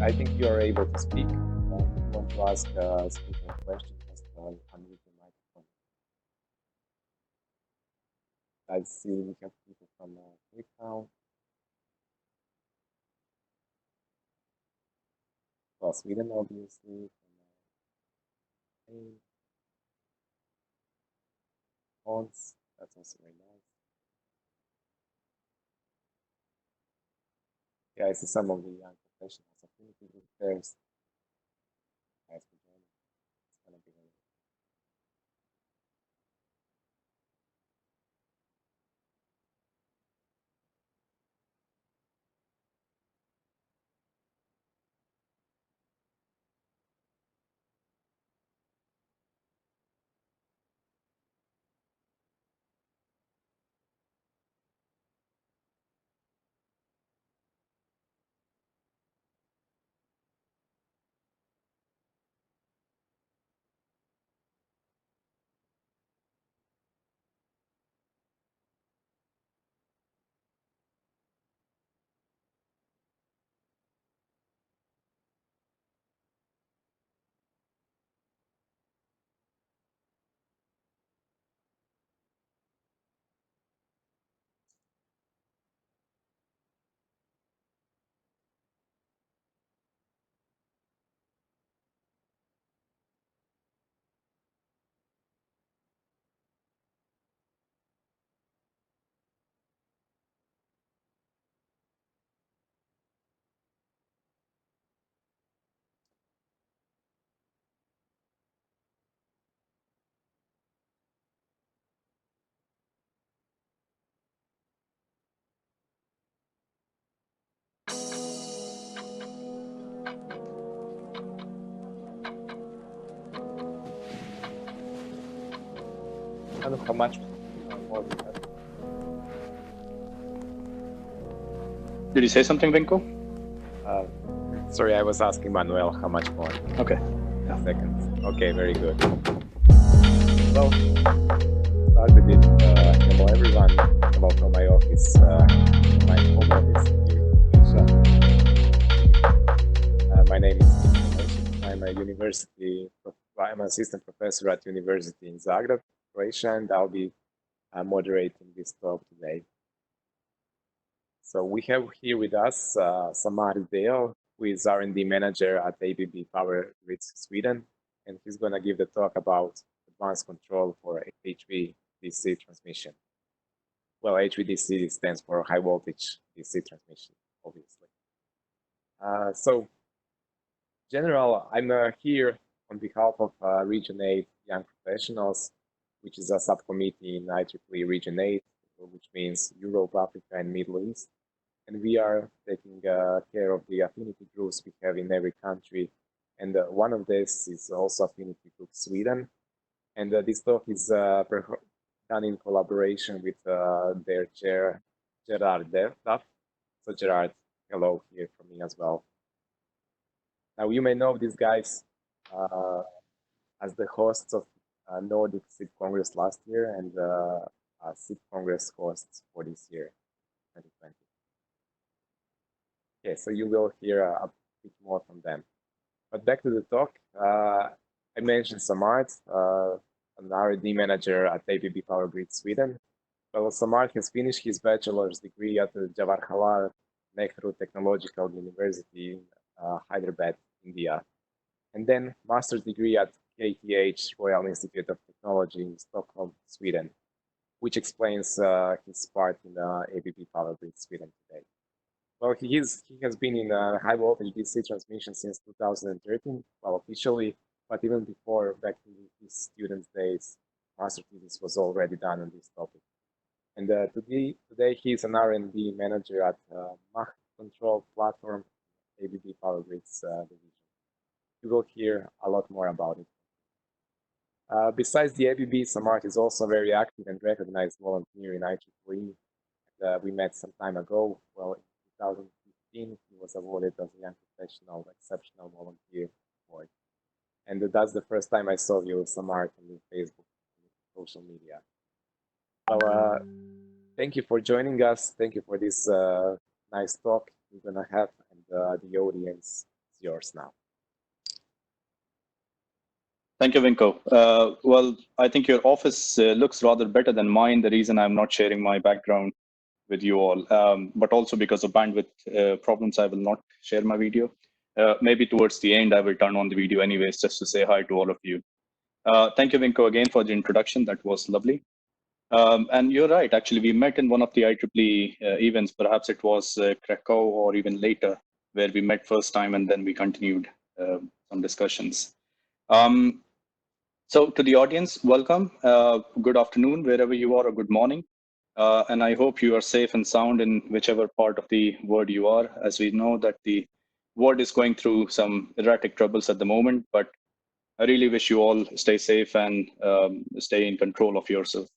I think you are able to speak. If you want to ask a speaker a question, just unmute the microphone. I see we have people from Cape Town. Well, Sweden, obviously. From Hans, that's also very nice. Yeah, I see some of the young professionals. Affinity group pairs. Nice for joining. It's gonna be very I don't know how much more we have. Did you say something, Vinko? Sorry, I was asking Manuel how much more. Okay. Yeah. Seconds. Okay, very good. Well, start with it. Hello, everyone. Hello from my office, my home office here in Asia. My name is I'm an assistant professor at University in Zagreb, Croatia, and I'll be moderating this talk today. So we have here with us Samarth, who is R&D manager at ABB Power Grids Sweden, and he's going to give the talk about advanced control for HVDC transmission. Well, HVDC stands for high voltage DC transmission, obviously. So, general, I'm here on behalf of Region 8 Young Professionals, which is a subcommittee in IEEE Region 8, which means Europe, Africa, and Middle East. And we are taking care of the affinity groups we have in every country. And one of this is also Affinity Group Sweden. And this talk is done in collaboration with their chair, Gerard Duff. So Gerard, hello here from me as well. Now you may know these guys as the hosts of Nordic SIP Congress last year and SIP Congress hosts for this year, 2020. Okay, so you will hear a bit more from them. But back to the talk, I mentioned Samarth, an R&D manager at ABB Power Grid Sweden. Well, Samarth has finished his bachelor's degree at the Jawaharlal Nehru Technological University in Hyderabad, India, and then master's degree at KTH Royal Institute of Technology in Stockholm, Sweden, which explains his part in ABB Power Grid Sweden today. Well, he has been in high voltage DC transmission since 2013, well, officially, but even before, back in his student days, master thesis was already done on this topic. And today he's an R&D manager at MACH control platform, ABB Power Grids division. You will hear a lot more about it. Besides the ABB, Samarth is also very active and recognized volunteer in IEEE. We met some time ago. Well, in 2015, he was awarded as a Young Professional Exceptional Volunteer Award. And that's the first time I saw you, Samarth, on Facebook and social media. Well, thank you for joining us. Thank you for this nice talk we're going to have, and the audience is yours now. Thank you, Vinko. Well, I think your office looks rather better than mine. The reason I'm not sharing my background with you all, but also because of bandwidth problems, I will not share my video. Maybe towards the end, I will turn on the video anyways, just to say hi to all of you. Thank you, Vinko, again for the introduction. That was lovely. And you're right, actually, we met in one of the IEEE events. Perhaps it was Krakow or even later, where we met first time and then we continued some discussions. So to the audience, welcome. Good afternoon, wherever you are, or good morning. And I hope you are safe and sound in whichever part of the world you are, as we know that the world is going through some erratic troubles at the moment, but I really wish you all stay safe and stay in control of yourself.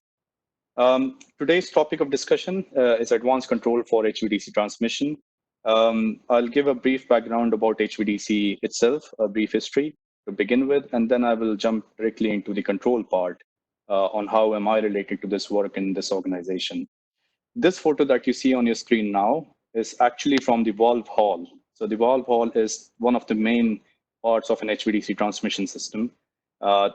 Today's topic of discussion is advanced control for HVDC transmission. I'll give a brief background about HVDC itself, a brief history to begin with, and then I will jump directly into the control part on how am I related to this work in this organization. This photo that you see on your screen now is actually from the valve hall. So the valve hall is one of the main parts of an HVDC transmission system.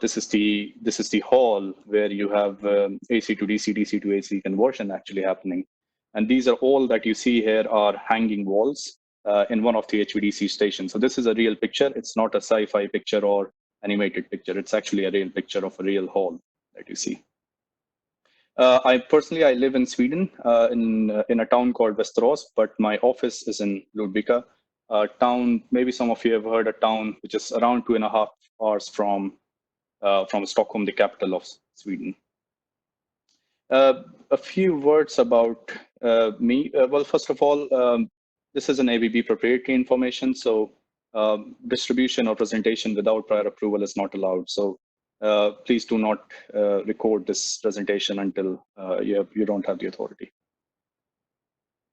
This is the hall where you have AC to DC, DC to AC conversion actually happening. And these are all that you see here are hanging walls in one of the HVDC stations. So this is a real picture. It's not a sci-fi picture or animated picture. It's actually a real picture of a real hall that you see. I live in Sweden in a town called Västerås, but my office is in Ludvika, a town, maybe some of you have heard a town which is around 2.5 hours from Stockholm, the capital of Sweden. A few words about me. Well, first of all, this is an ABB proprietary information, so distribution or presentation without prior approval is not allowed. So please do not record this presentation until you don't have the authority.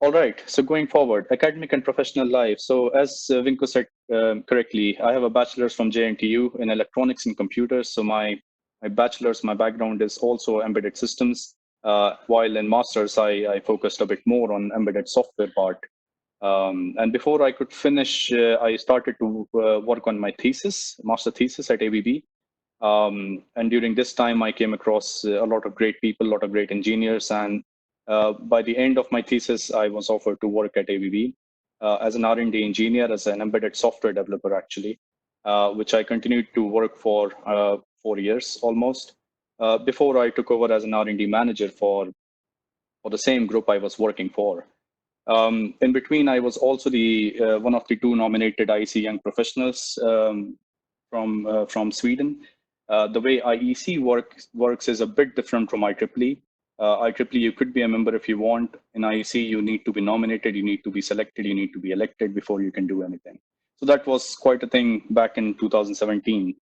All right, so going forward, academic and professional life. So as Vinko said correctly, I have a bachelor's from JNTU in electronics and computers. So my bachelor's, my background is also embedded systems, while in master's, I focused a bit more on embedded software part. And before I could finish, I started to work on my thesis, master thesis at ABB. And during this time, I came across a lot of great people, a lot of great engineers. And by the end of my thesis, I was offered to work at ABB as an R&D engineer, as an embedded software developer, actually, which I continued to work for 4 years almost, before I took over as an R&D manager for the same group I was working for. In between, I was also the one of the 2 nominated IEEE Young Professionals from Sweden. The way IEC works is a bit different from IEEE. IEEE, you could be a member if you want. In IEC, you need to be nominated, you need to be selected, you need to be elected before you can do anything. So that was quite a thing back in 2017.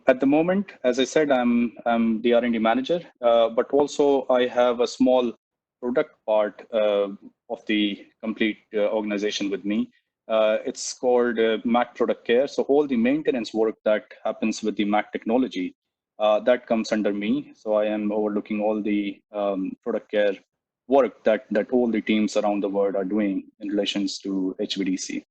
At the moment, as I said, I'm the R&D manager, but also I have a small product part of the complete organization with me. It's called MACH Product Care. So all the maintenance work that happens with the MACH technology, that comes under me. So I am overlooking all the product care work that all the teams around the world are doing in relations to HVDC.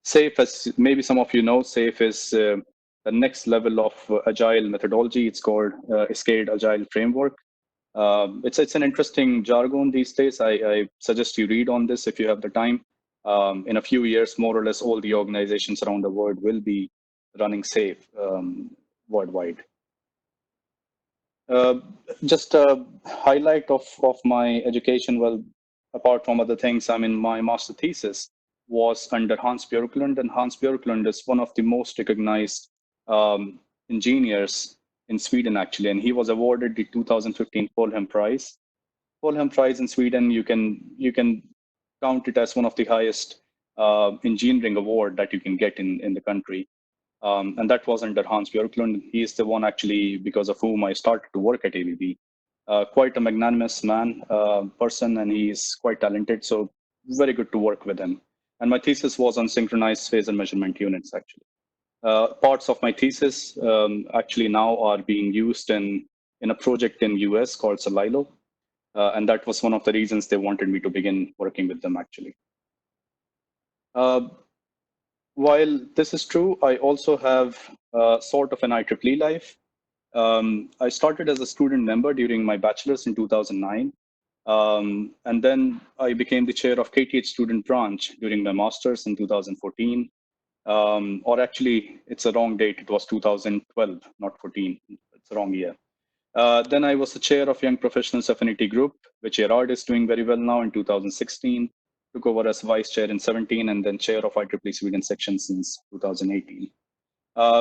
SAFE, as maybe some of you know, SAFE is the next level of agile methodology. It's called Scaled Agile Framework. It's an interesting jargon these days. I suggest you read on this if you have the time. In a few years, more or less all the organizations around the world will be running SAFE worldwide. Just a highlight of my education, well, apart from other things, I mean, my master thesis was under Hans Björklund, and Hans Björklund is one of the most recognized engineers in Sweden, actually, and he was awarded the 2015 Polhem Prize. Polhem Prize in Sweden, you can count it as one of the highest engineering award that you can get in the country. And that was under Hans Björklund. He is the one actually because of whom I started to work at ABB. Quite a magnanimous person, and he is quite talented. So very good to work with him. And my thesis was on synchronized phase and measurement units, actually. Parts of my thesis actually now are being used in a project in US called Solilo. And that was one of the reasons they wanted me to begin working with them, actually. While this is true, I also have sort of an IEEE life. I started as a student member during my bachelor's in 2009. And then I became the chair of KTH student branch during my master's in 2014. Or actually, it's a wrong date. It was 2012, not 14. It's a wrong year. Then I was the chair of Young Professionals Affinity Group, which Gerard is doing very well now in 2016. Took over as vice chair in 17, and then chair of IEEE Sweden section since 2018.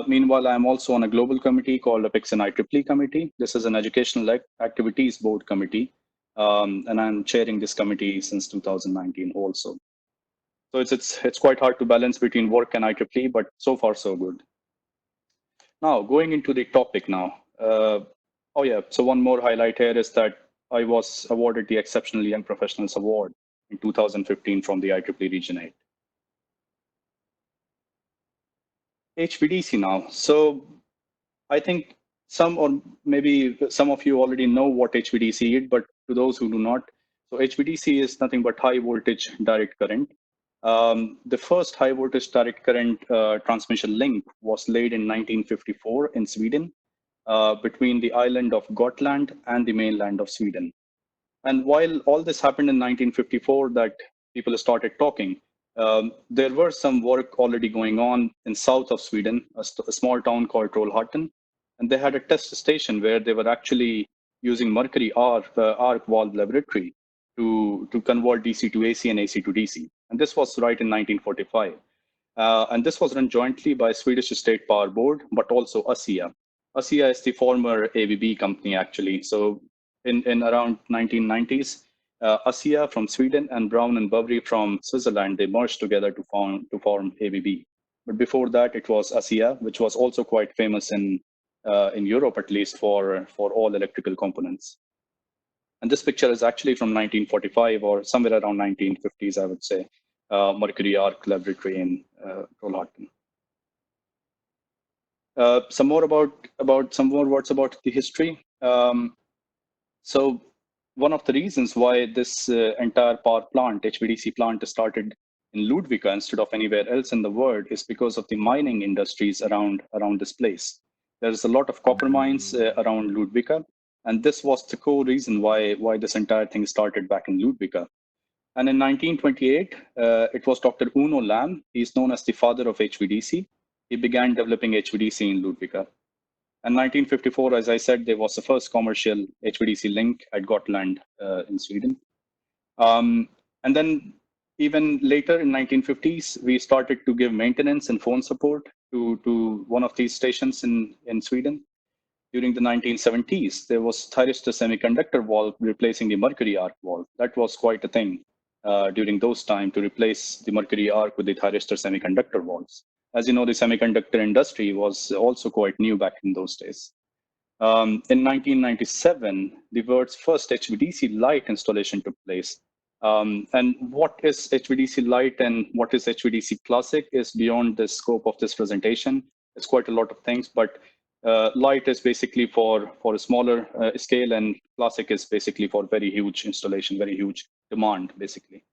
Meanwhile, I'm also on a global committee called APEX and IEEE Committee. This is an educational activities board committee, and I'm chairing this committee since 2019 also. So it's quite hard to balance between work and IEEE, but so far so good. Now going into the topic now. Oh yeah, so one more highlight here is that I was awarded the Exceptional Young Professionals Award in 2015 from the IEEE Region 8. HVDC now. So I think some or maybe some of you already know what HVDC is, but to those who do not, so HVDC is nothing but high voltage direct current. The first high voltage direct current transmission link was laid in 1954 in Sweden between the island of Gotland and the mainland of Sweden. And while all this happened in 1954, that people started talking, there were some work already going on in south of Sweden, a small town called Trollhättan, and they had a test station where they were actually using mercury arc valve laboratory to convert DC to AC and AC to DC. And this was right in 1945. And this was run jointly by Swedish State Power Board, but also ASEA. ASEA is the former ABB company, actually. So in around 1990s, ASEA from Sweden and Brown and Boveri from Switzerland, they merged together to form ABB. But before that, it was ASEA, which was also quite famous in Europe, at least for all electrical components. And this picture is actually from 1945 or somewhere around 1950s, I would say, Mercury Arc Laboratory in Trollhättan. Some more words about the history. So one of the reasons why this entire power plant, HVDC plant, started in Ludvika instead of anywhere else in the world is because of the mining industries around this place. There's a lot of copper mines around Ludvika, and this was the core reason why this entire thing started back in Ludvika. And in 1928, it was Dr. Uno Lam. He's known as the father of HVDC. He began developing HVDC in Ludvika. And 1954, as I said, there was the first commercial HVDC link at Gotland in Sweden. And then even later in 1950s, we started to give maintenance and phone support to one of these stations in Sweden. During the 1970s, there was thyristor semiconductor valve replacing the mercury arc valve. That was quite a thing during those times to replace the mercury arc with the thyristor semiconductor valves. As you know, the semiconductor industry was also quite new back in those days. In 1997, the world's first HVDC light installation took place. And what is HVDC light and what is HVDC classic is beyond the scope of this presentation. It's quite a lot of things, but light is basically for a smaller scale, and classic is basically for very huge installation, very huge demand, basically.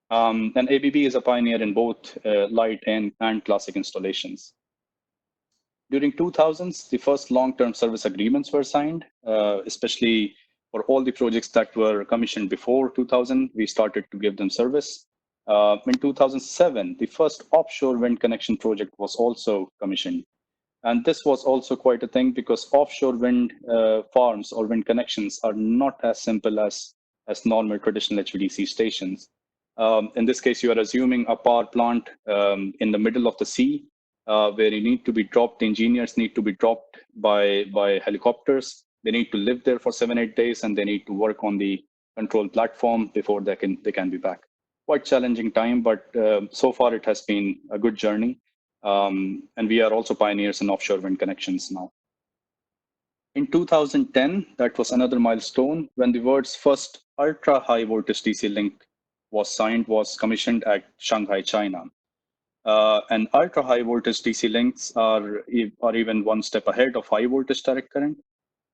And ABB is a pioneer in both light and classic installations. During 2000s, the first long-term service agreements were signed, especially for all the projects that were commissioned before 2000. We started to give them service. In 2007, the first offshore wind connection project was also commissioned. And this was also quite a thing because offshore wind farms or wind connections are not as simple as normal traditional HVDC stations. In this case, you are assuming a power plant in the middle of the sea, where you need to be dropped. The engineers need to be dropped by helicopters. They need to live there for 7-8 days, and they need to work on the control platform before they can be back. Quite challenging time, but so far it has been a good journey. And we are also pioneers in offshore wind connections now. In 2010, that was another milestone when the world's first ultra high voltage DC link was commissioned at Shanghai, China. And ultra high voltage DC links are even one step ahead of high voltage direct current.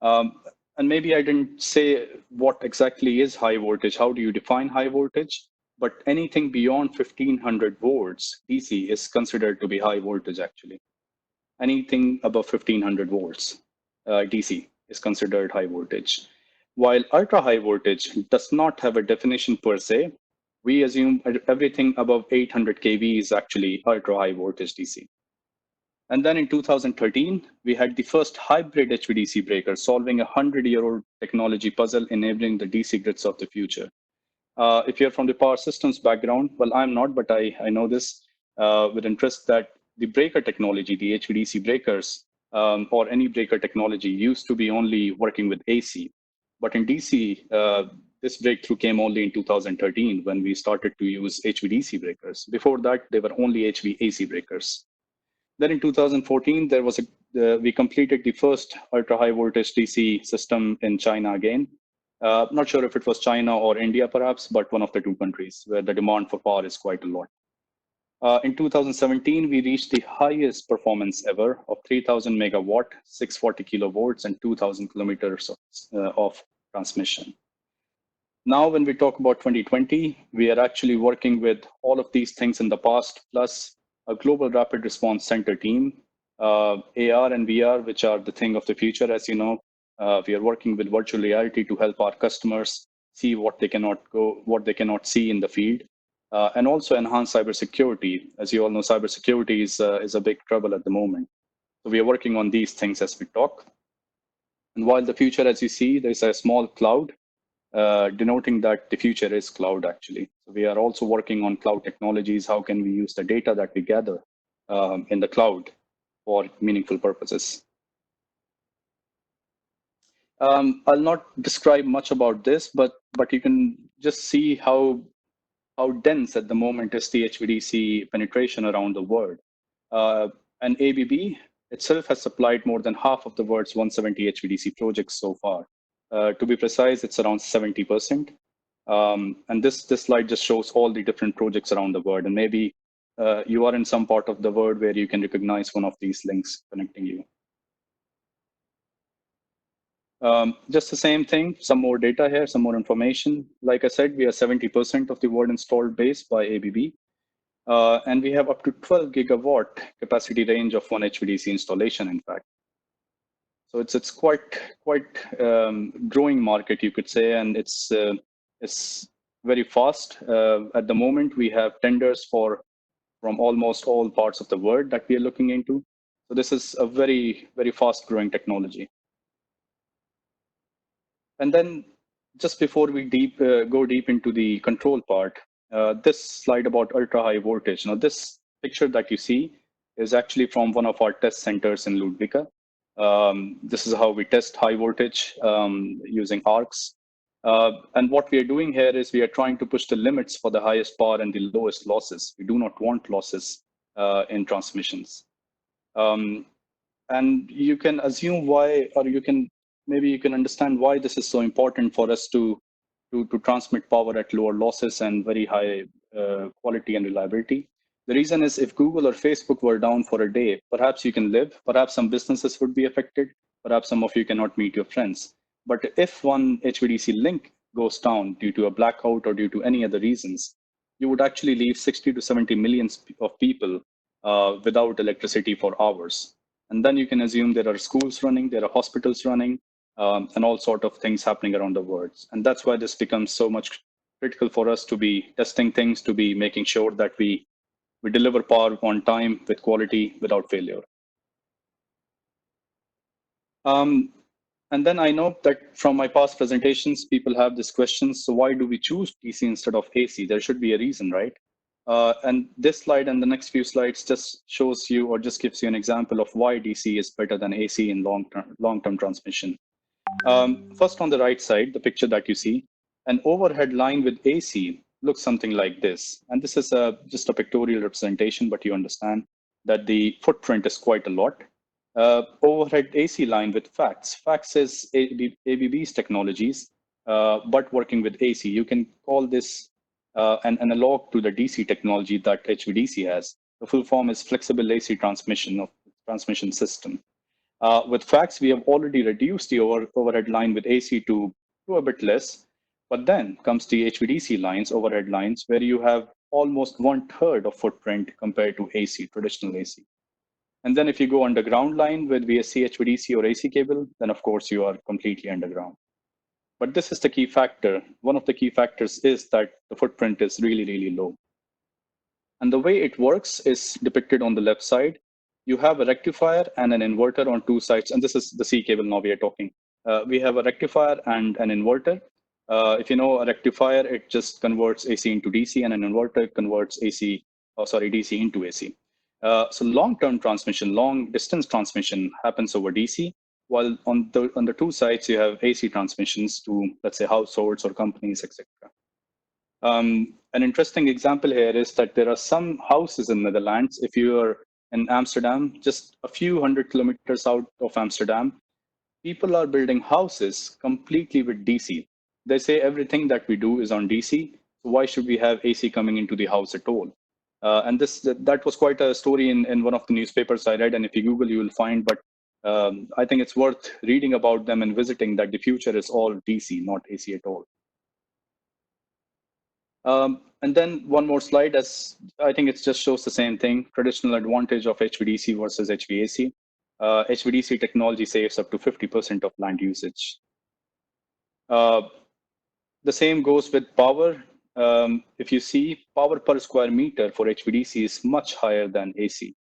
And maybe I didn't say what exactly is high voltage. How do you define high voltage? But anything beyond 1500 volts DC is considered to be high voltage, actually. Anything above 1500 volts DC is considered high voltage. While ultra high voltage does not have a definition per se, we assume everything above 800 kV is actually ultra high voltage DC. And then in 2013, we had the first hybrid HVDC breaker solving a 100-year-old technology puzzle enabling the DC grids of the future. If you're from the power systems background, well, I'm not, but I know this with interest that the breaker technology, the HVDC breakers, or any breaker technology used to be only working with AC. But in DC, this breakthrough came only in 2013 when we started to use HVDC breakers. Before that, they were only HVAC breakers. Then in 2014, we completed the first ultra high voltage DC system in China again. Not sure if it was China or India, perhaps, but one of the two countries where the demand for power is quite a lot. In 2017, we reached the highest performance ever of 3000 megawatt, 640 kilovolts, and 2000 kilometers of transmission. Now, when we talk about 2020, we are actually working with all of these things in the past, plus a global rapid response center team, AR and VR, which are the thing of the future, as you know. We are working with virtual reality to help our customers see what they cannot see in the field, and also enhance cybersecurity. As you all know, cybersecurity is a big trouble at the moment. So we are working on these things as we talk. And while the future, as you see, there's a small cloud denoting that the future is cloud, actually. So we are also working on cloud technologies. How can we use the data that we gather in the cloud for meaningful purposes? I'll not describe much about this, but you can just see how dense at the moment is the HVDC penetration around the world. And ABB itself has supplied more than half of the world's 170 HVDC projects so far. To be precise, it's around 70%. And this slide just shows all the different projects around the world. And maybe you are in some part of the world where you can recognize one of these links connecting you. Just the same thing, some more data here, some more information. Like I said, we are 70% of the world installed base by ABB. And we have up to 12 gigawatt capacity range of one HVDC installation, in fact. So it's quite growing market, you could say, and it's very fast. At the moment, we have tenders from almost all parts of the world that we are looking into. So this is a very, very fast growing technology. And then just before we go deep into the control part, this slide about ultra high voltage. Now, this picture that you see is actually from one of our test centers in Ludvika. This is how we test high voltage using arcs. And what we are doing here is we are trying to push the limits for the highest power and the lowest losses. We do not want losses in transmissions. And you can assume why, or maybe you can understand why this is so important for us to transmit power at lower losses and very high quality and reliability. The reason is if Google or Facebook were down for a day, perhaps you can live, perhaps some businesses would be affected, perhaps some of you cannot meet your friends. But if one HVDC link goes down due to a blackout or due to any other reasons, you would actually leave 60 to 70 millions of people without electricity for hours. And then you can assume there are schools running, there are hospitals running, and all sort of things happening around the world. And that's why this becomes so much critical for us to be testing things, to be making sure that we deliver power on time with quality without failure. And then I know that from my past presentations, people have this question, so why do we choose DC instead of AC? There should be a reason, right? And this slide and the next few slides just shows you or just gives you an example of why DC is better than AC in long-term transmission. First, on the right side, the picture that you see, an overhead line with AC looks something like this. And this is just a pictorial representation, but you understand that the footprint is quite a lot. Overhead AC line with FACS. FACS is ABB's technologies, but working with AC. You can call this an analog to the DC technology that HVDC has. The full form is flexible AC transmission system. With FACS, we have already reduced the overhead line with AC to a bit less, but then comes the HVDC lines, overhead lines, where you have almost 1/3 of footprint compared to AC, traditional AC. And then if you go underground line with VSC, HVDC, or AC cable, then of course you are completely underground. But this is the key factor. One of the key factors is that the footprint is really, really low. And the way it works is depicted on the left side. You have a rectifier and an inverter on two sides. And this is the C cable now we are talking. We have a rectifier and an inverter. If you know a rectifier, it just converts AC into DC, and an inverter converts DC into AC. So long-term transmission, long-distance transmission happens over DC, while on the two sides you have AC transmissions to, let's say, households or companies, etc. An interesting example here is that there are some houses in Netherlands. If you are in Amsterdam, just a few hundred kilometers out of Amsterdam, people are building houses completely with DC. They say everything that we do is on DC, so why should we have AC coming into the house at all? And that was quite a story in one of the newspapers I read, and if you Google, you will find, but I think it's worth reading about them and visiting that the future is all DC, not AC at all. And then one more slide, as I think it just shows the same thing, traditional advantage of HVDC versus HVAC. HVDC technology saves up to 50% of land usage. The same goes with power. If you see, power per square meter for HVDC is much higher than AC.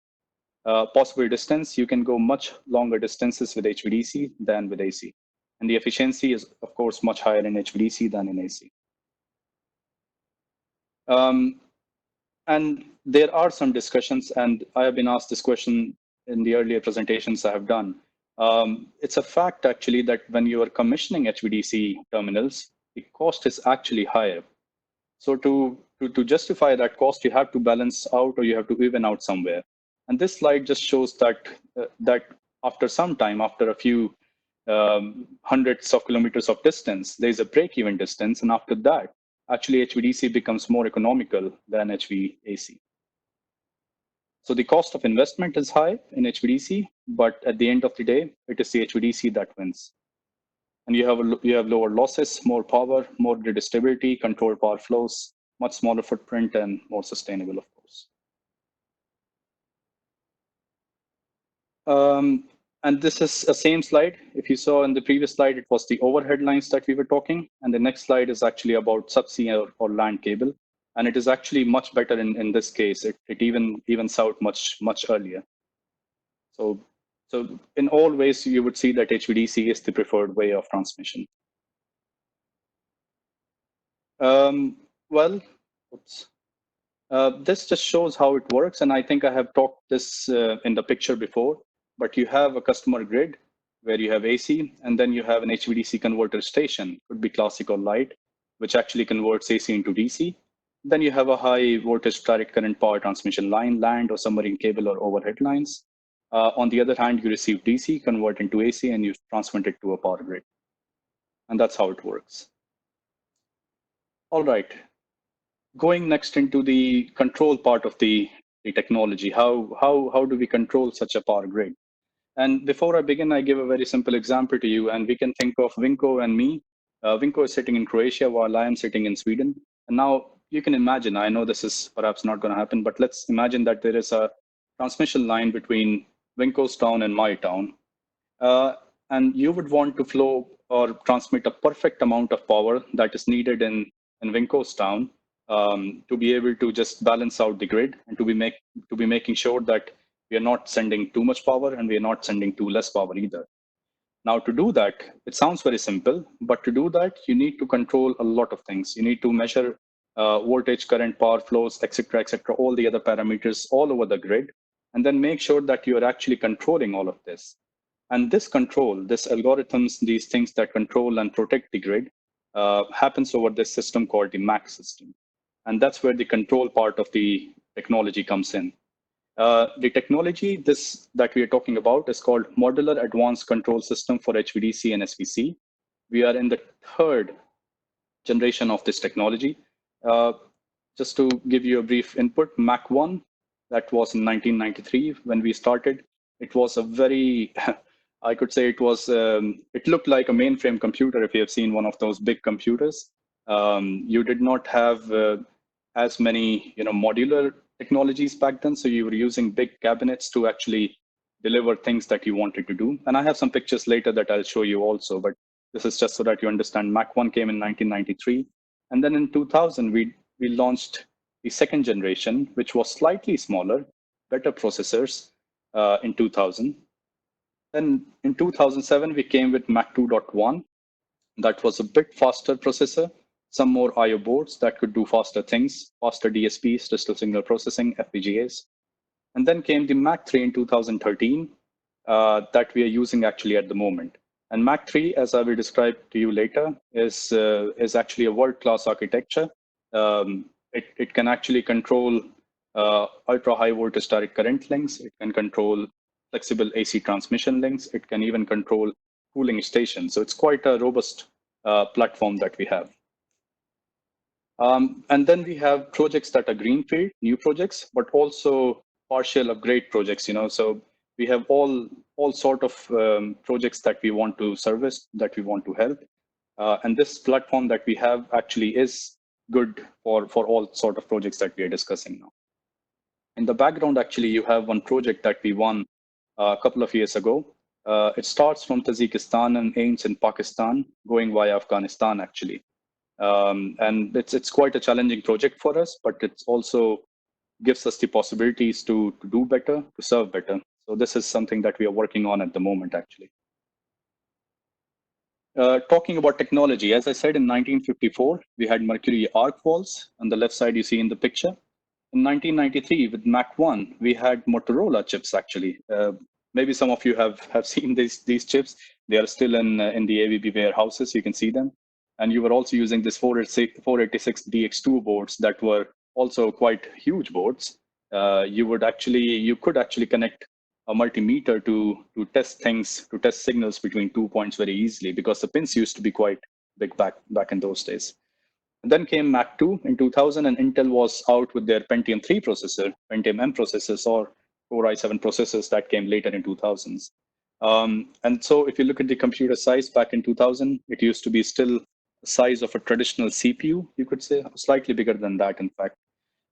Possible distance, you can go much longer distances with HVDC than with AC. And the efficiency is, of course, much higher in HVDC than in AC. And there are some discussions, and I have been asked this question in the earlier presentations I have done. It's a fact, actually, that when you are commissioning HVDC terminals, the cost is actually higher. So to justify that cost, you have to balance out, or you have to even out somewhere. And this slide just shows that after some time, after a few hundreds of kilometers of distance, there's a break-even distance, and after that, actually HVDC becomes more economical than HVAC. So the cost of investment is high in HVDC, but at the end of the day, it is the HVDC that wins. And you have lower losses, more power, more grid stability, controlled power flows, much smaller footprint, and more sustainable, of course. And this is the same slide. If you saw in the previous slide, it was the overhead lines that we were talking. And the next slide is actually about subsea or land cable. And it is actually much better in this case. It even evens out much earlier. So in all ways, you would see that HVDC is the preferred way of transmission. Well, oops. This just shows how it works. And I think I have talked this in the picture before, but you have a customer grid where you have AC, and then you have an HVDC converter station, could be classic or light, which actually converts AC into DC. Then you have a high voltage direct current power transmission line, land or submarine cable or overhead lines. On the other hand, you receive DC, convert into AC, and you transmit it to a power grid. And that's how it works. All right. Going next into the control part of the the technology. How do we control such a power grid? And before I begin, I give a very simple example to you, and we can think of Vinko and me. Vinko is sitting in Croatia while I am sitting in Sweden. And now you can imagine, I know this is perhaps not going to happen, but let's imagine that there is a transmission line between Vinko's town and my town. And you would want to flow or transmit a perfect amount of power that is needed in Vinko's town to be able to just balance out the grid and to be making sure that we are not sending too much power and we are not sending too less power either. Now, to do that, it sounds very simple, but to do that, you need to control a lot of things. You need to measure voltage, current, power flows, etc., all the other parameters all over the grid, and then make sure that you are actually controlling all of this. And this control, this algorithms, these things that control and protect the grid happens over this system called the MACH system. And that's where the control part of the technology comes in. The technology that we are talking about is called Modular Advanced Control System for HVDC and SVC. We are in the third generation of this technology. Just to give you a brief input, MACH 1, that was in 1993 when we started. It was a very, I could say it was, it looked like a mainframe computer if you have seen one of those big computers. You did not have as many modular technologies back then. So you were using big cabinets to actually deliver things that you wanted to do. And I have some pictures later that I'll show you also, but this is just so that you understand. MACH 1 came in 1993. And then in 2000, we launched the second generation, which was slightly smaller, better processors in 2000. Then in 2007, we came with MACH 2.1. That was a bit faster processor, some more I/O boards that could do faster things, faster DSPs, digital signal processing, FPGAs. And then came the MACH 3 in 2013 that we are using actually at the moment. And MACH 3, as I will describe to you later, is actually a world-class architecture. It can actually control ultra-high voltage direct current links. It can control flexible AC transmission links. It can even control cooling stations. So it's quite a robust platform that we have. And then we have projects that are greenfield, new projects, but also partial upgrade projects. So we have all sort of projects that we want to service, that we want to help. And this platform that we have actually is good for all sort of projects that we are discussing now. In the background, actually, you have one project that we won a couple of years ago. It starts from Tajikistan and ends in Pakistan, going via Afghanistan, actually. And it's quite a challenging project for us, but it also gives us the possibilities to do better, to serve better. So this is something that we are working on at the moment, actually. Talking about technology, as I said, in 1954, we had mercury arc walls. On the left side, you see in the picture. In 1993, with MACH 1, we had Motorola chips, actually. Maybe some of you have seen these chips. They are still in the ABB warehouses. You can see them. And you were also using this 486 DX2 boards that were also quite huge boards. You could actually connect a multimeter to test things, to test signals between 2 points very easily, because the pins used to be quite big back in those days. And then came MACH 2 in 2000, and Intel was out with their Pentium 3 processor, Pentium M processors, or Core i7 processors that came later in 2000s. And so if you look at the computer size back in 2000, it used to be still the size of a traditional CPU, you could say, slightly bigger than that, in fact.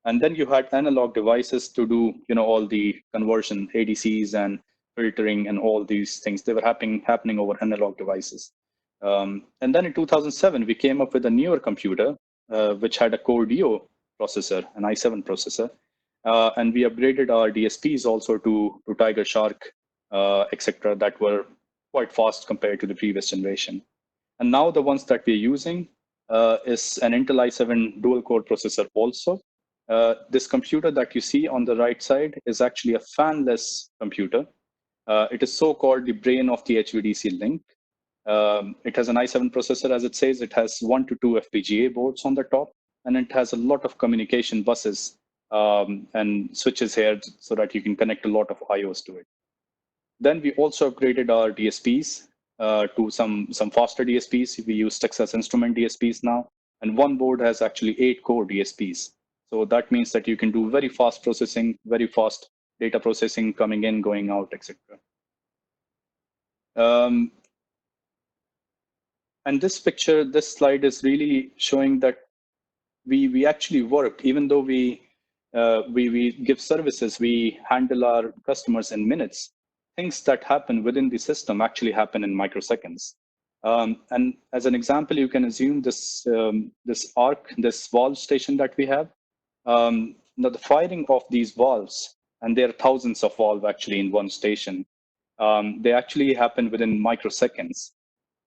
And then you had analog devices to do, all the conversion, ADCs and filtering and all these things. They were happening over analog devices. And then in 2007, we came up with a newer computer, which had a Core Duo processor, an i7 processor. And we upgraded our DSPs also to Tiger Shark, etc., that were quite fast compared to the previous generation. And now the ones that we're using is an Intel i7 dual core processor also. This computer that you see on the right side is actually a fanless computer. It is so-called the brain of the HVDC link. It has an i7 processor, as it says. It has 1 to 2 FPGA boards on the top, and it has a lot of communication buses and switches here so that you can connect a lot of IOs to it. Then we also upgraded our DSPs to some faster DSPs. We use Texas Instrument DSPs now, and one board has actually 8 core DSPs. So that means that you can do very fast processing, very fast data processing coming in, going out, etc. And this picture, this slide is really showing that we actually work, even though we give services, we handle our customers in minutes. Things that happen within the system actually happen in microseconds. And as an example, you can assume this this arc, this valve station that we have. Now the firing of these valves, and there are thousands of valves actually in one station. They actually happen within microseconds.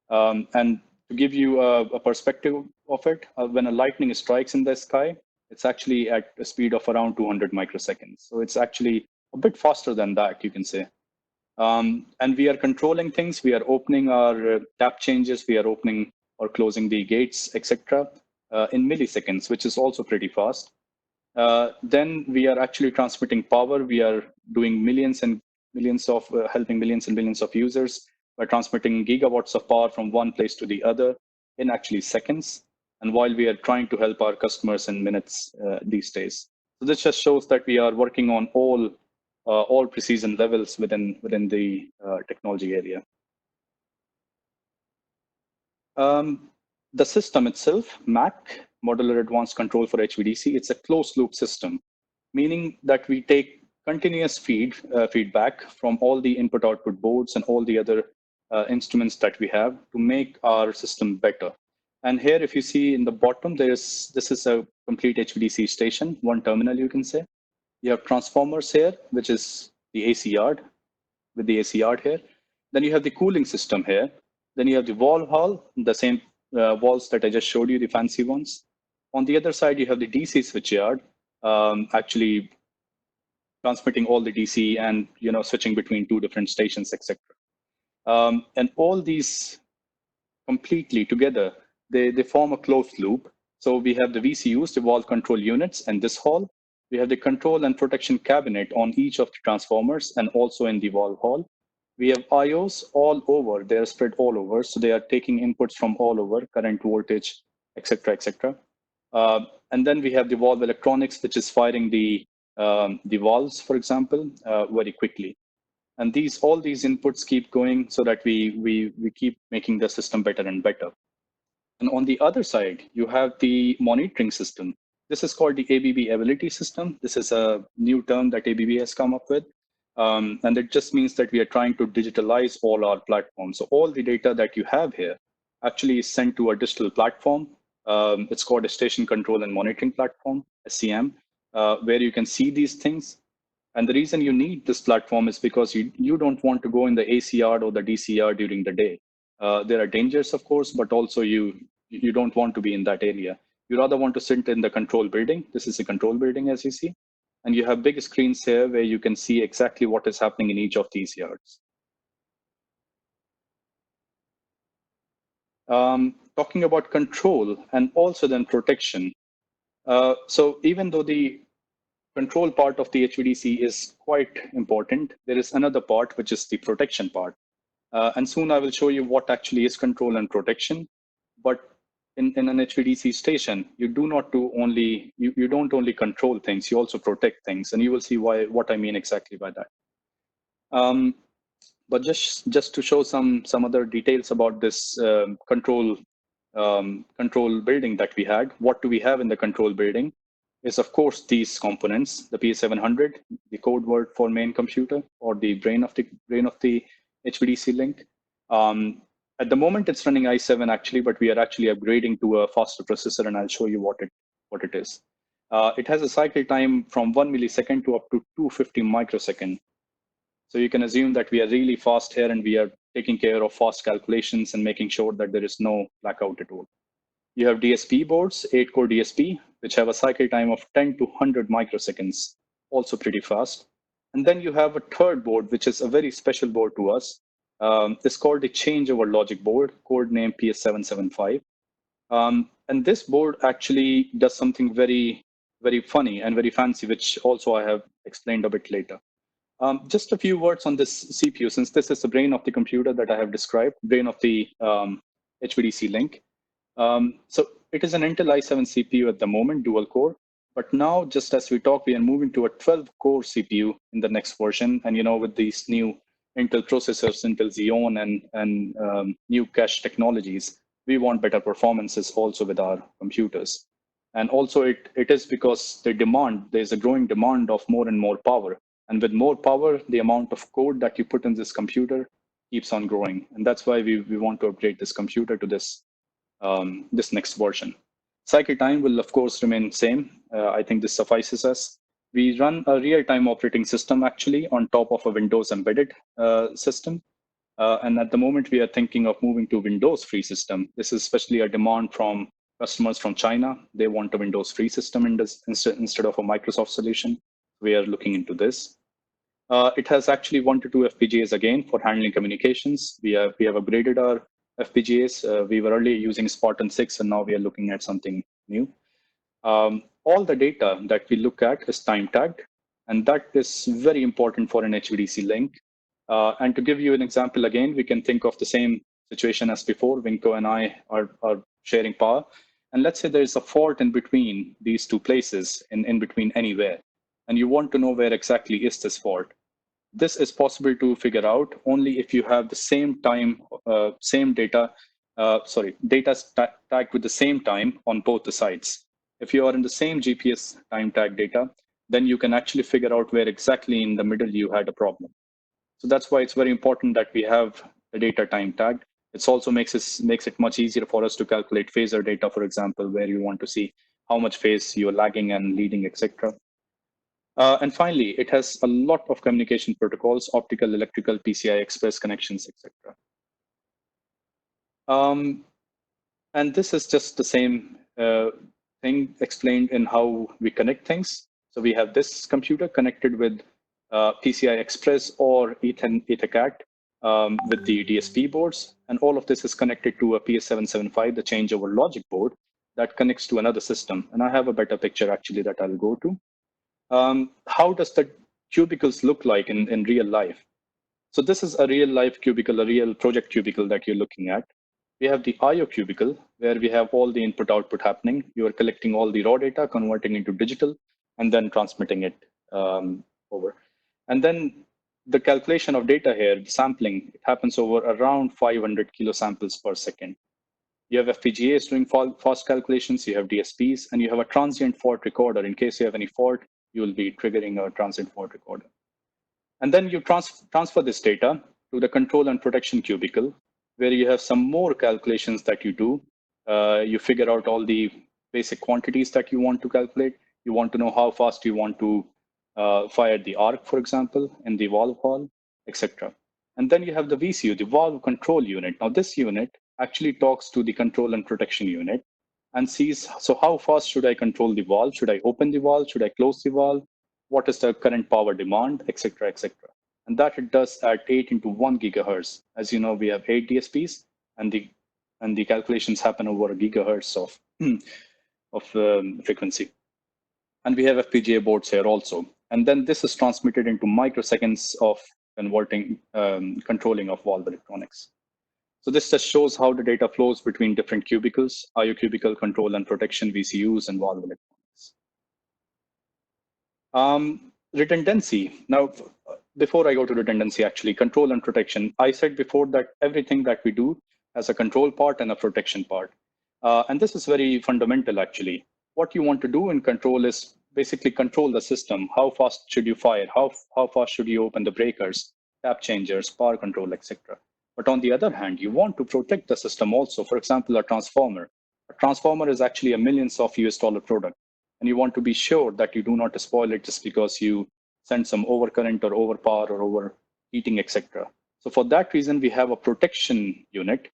And to give you a perspective of it, when a lightning strikes in the sky, it's actually at a speed of around 200 microseconds. So it's actually a bit faster than that, you can say. And we are controlling things. We are opening our tap changes. We are opening or closing the gates, etc., in milliseconds, which is also pretty fast. Then we are actually transmitting power. We are doing millions and millions of, helping millions and millions of users by transmitting gigawatts of power from one place to the other in actually seconds. And while we are trying to help our customers in minutes these days. So this just shows that we are working on all precision levels within the technology area. The system itself, MACH, Modular Advanced Control for HVDC, it's a closed loop system, meaning that we take continuous feedback from all the input-output boards and all the other instruments that we have to make our system better. And here, if you see in the bottom, this is a complete HVDC station, one terminal, you can say. You have transformers here, which is the AC yard, with the AC yard here. Then you have the cooling system here. Then you have the valve hall, the same walls that I just showed you, the fancy ones. On the other side, you have the DC switch yard, actually transmitting all the DC and switching between two different stations, etc. And all these completely together, they form a closed loop. So we have the VCUs, the valve control units, and this hall. We have the control and protection cabinet on each of the transformers and also in the valve hall. We have IOs all over. They are spread all over. So they are taking inputs from all over, current, voltage, etc., etc. And then we have the valve electronics, which is firing the valves, for example, very quickly. And all these inputs keep going so that we keep making the system better and better. And on the other side, you have the monitoring system. This is called the ABB Ability System. This is a new term that ABB has come up with. And it just means that we are trying to digitalize all our platforms. So all the data that you have here actually is sent to a digital platform. It's called a Station Control and Monitoring Platform, SCM, where you can see these things. And the reason you need this platform is because you don't want to go in the AC yard or the DC yard during the day. There are dangers, of course, but also you don't want to be in that area. You rather want to sit in the control building. This is a control building, as you see. And you have big screens here where you can see exactly what is happening in each of these yards. Talking about control and also then protection. So even though the control part of the HVDC is quite important, there is another part, which is the protection part. And soon I will show you what actually is control and protection. But in an HVDC station, you don't only control things, you also protect things. And you will see what I mean exactly by that. But just to show some other details about this control building that we had, what do we have in the control building is, of course, these components, the PS700, the code word for main computer, or the brain of the HVDC link. At the moment, it's running i7 actually, but we are actually upgrading to a faster processor, and I'll show you what it is. It has a cycle time from 1 millisecond to up to 250 microsecond. So you can assume that we are really fast here, and we are taking care of fast calculations and making sure that there is no blackout at all. You have DSP boards, 8-core DSP, which have a cycle time of 10 to 100 microseconds, also pretty fast. And then you have a third board, which is a very special board to us. It's called the changeover logic board, code name PS775. And this board actually does something very, very funny and very fancy, which also I have explained a bit later. Just a few words on this CPU, since this is the brain of the computer that I have described, brain of the HVDC link. So it is an Intel i7 CPU at the moment, dual core, But now, just as we talk, we are moving to a 12-core CPU in the next version. And with these new Intel processors, Intel Xeon, and new cache technologies, we want better performances also with our computers. And also, it is because there's a growing demand of more and more power. And with more power, the amount of code that you put in this computer keeps on growing. And that's why we want to upgrade this computer to this next version. Cycle time will, of course, remain same. I think this suffices us. We run a real-time operating system actually on top of a Windows embedded system. And at the moment, we are thinking of moving to Windows-free system. This is especially a demand from customers from China. They want a Windows-free system instead of a Microsoft solution. We are looking into this. It has actually 1 to 2 FPGAs again for handling communications. We have upgraded our FPGAs. We were earlier using Spartan 6, and now we are looking at something new. All the data that we look at is time tagged, and that is very important for an HVDC link. And to give you an example again, we can think of the same situation as before. Vinko and I are sharing power. And let's say there's a fault in between these two places, in between anywhere. And you want to know where exactly is this fault. This is possible to figure out only if you have the same time, same data, data tagged with the same time on both the sides. If you are in the same GPS time tag data, then you can actually figure out where exactly in the middle you had a problem. So that's why it's very important that we have the data time tagged. It also makes it much easier for us to calculate phasor data, for example, where you want to see how much phase you're lagging and leading, etc. And finally, it has a lot of communication protocols, optical, electrical, PCI Express connections, etc. And this is just the same thing explained in how we connect things. So we have this computer connected with PCI Express or EtherCAT with the DSP boards. And all of this is connected to a PS775, the changeover logic board that connects to another system. And I have a better picture actually that I'll go to. How does the cubicles look like in real life? So this is a real life cubicle, a real project cubicle that you're looking at. We have the IO cubicle, where we have all the input output happening. You are collecting all the raw data, converting into digital, and then transmitting it over. And then the calculation of data here, the sampling, it happens over around 500 kilosamples per second. You have FPGAs doing fast calculations, you have DSPs, and you have a transient fault recorder. In case you have any fault, you will be triggering a transient fault recorder. And then you transfer this data to the control and protection cubicle, where you have some more calculations that you do. You figure out all the basic quantities that you want to calculate. You want to know how fast you want to fire the arc, for example, in the valve hall, etc. And then you have the VCU, the valve control unit. Now this unit actually talks to the control and protection unit and sees, so how fast should I control the valve? Should I open the valve? Should I close the valve? What is the current power demand, etc., etc. And that it does at 8 into 1 gigahertz. As you know, we have 8 DSPs, and the calculations happen over a gigahertz of frequency. And we have FPGA boards here also. And then this is transmitted into microseconds of controlling of valve electronics. So this just shows how the data flows between different cubicles, IO cubicle, control and protection, VCUs, and valve electronics. Redundancy. Now, before I go to redundancy, actually, control and protection, I said before that everything that we do has a control part and a protection part. And this is very fundamental, actually. What you want to do in control is basically control the system. How fast should you fire? How fast should you open the breakers, tap changers, power control, etc. But on the other hand, you want to protect the system also. For example, a transformer. A transformer is actually a millions of US dollar product. And you want to be sure that you do not spoil it just because you send some overcurrent or overpower or overheating, etc. So for that reason, we have a protection unit,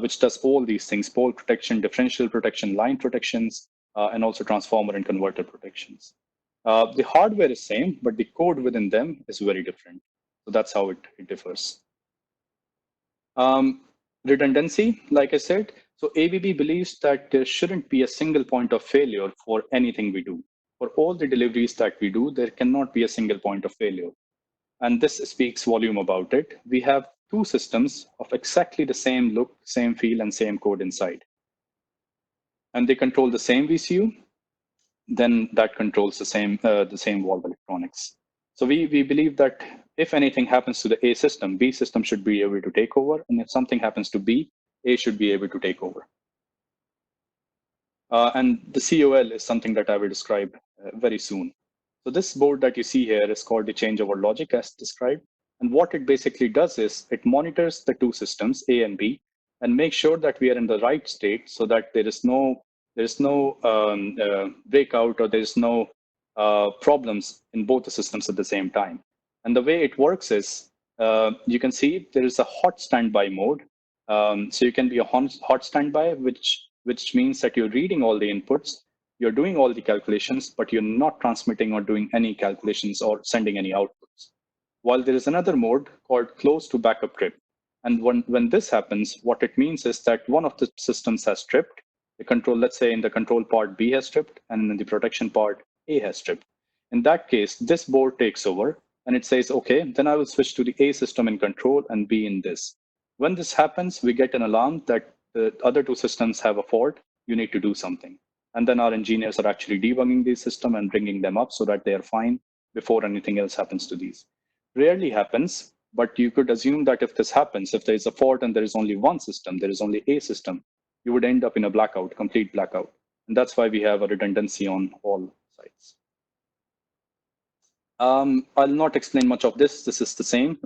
which does all these things: pole protection, differential protection, line protections, and also transformer and converter protections. The hardware is same, but the code within them is very different. So that's how it differs. Redundancy, like I said, so ABB believes that there shouldn't be a single point of failure for anything we do. For all the deliveries that we do, there cannot be a single point of failure. And this speaks volume about it. We have two systems of exactly the same look, same feel, and same code inside. And they control the same VCU. then that controls the same valve electronics. So we believe that if anything happens to the A system, B system should be able to take over, and if something happens to B, A should be able to take over. And the COL is something that I will describe very soon. So this board that you see here is called the changeover logic as described. And what it basically does is it monitors the two systems, A and B, and makes sure that we are in the right state so that there is no breakout or there is no problems in both the systems at the same time. And the way it works is you can see there is a hot standby mode. So you can be a hot standby, which means that you're reading all the inputs, you're doing all the calculations, but you're not transmitting or doing any calculations or sending any outputs. While there is another mode called close to backup trip. And when this happens, what it means is that one of the systems has tripped. The control, let's say in the control part, B has tripped, and in the protection part, A has tripped. In that case, this board takes over and it says, okay, then I will switch to the A system in control and B in this. When this happens, we get an alarm that the other two systems have a fault, you need to do something. And then our engineers are actually debugging the system and bringing them up so that they are fine before anything else happens to these. Rarely happens, but you could assume that if this happens, if there is a fault and there is only one system, there is only a system, you would end up in a blackout, complete blackout. And that's why we have a redundancy on all sides. I'll not explain much of this. This is the same.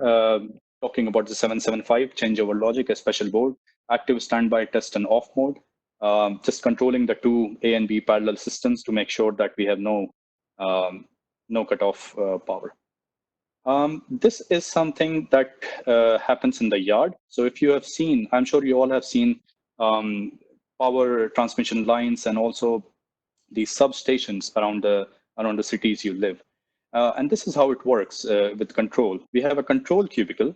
Talking about the 775 changeover logic, a special board, active standby test and off mode. Just controlling the two A and B parallel systems to make sure that we have no cutoff power. This is something that happens in the yard. So if you have seen, I'm sure you all have seen power transmission lines and also the substations around the cities you live. And this is how it works with control. We have a control cubicle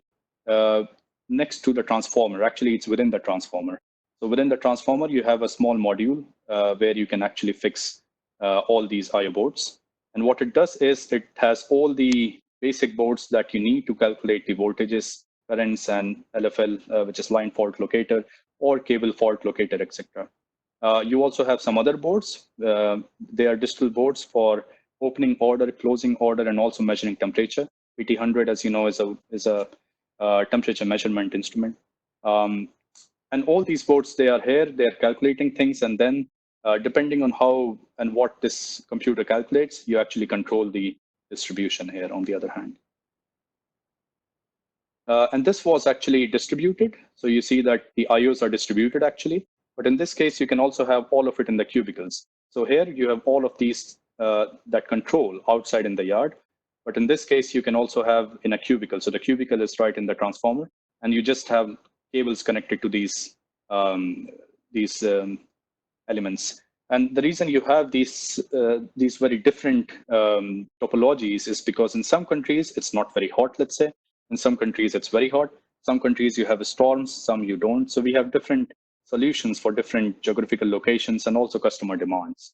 next to the transformer. Actually, it's within the transformer. So within the transformer, you have a small module where you can actually fix all these IO boards. And what it does is it has all the basic boards that you need to calculate the voltages, currents, and LFL, which is line fault locator, or cable fault locator, etc. You also have some other boards. They are digital boards for opening order, closing order, and also measuring temperature. PT100, as you know, is a temperature measurement instrument. And all these boards, they are here, they're calculating things, and then depending on how and what this computer calculates, you actually control the distribution here on the other hand. And this was actually distributed. So you see that the IOs are distributed actually, but in this case, you can also have all of it in the cubicles. So here you have all of these that control outside in the yard. But in this case, you can also have in a cubicle. So the cubicle is right in the transformer, and you just have cables connected to these elements. And the reason you have these very different topologies is because in some countries, it's not very hot, let's say. In some countries, it's very hot. Some countries, you have storms, some you don't. So we have different solutions for different geographical locations and also customer demands.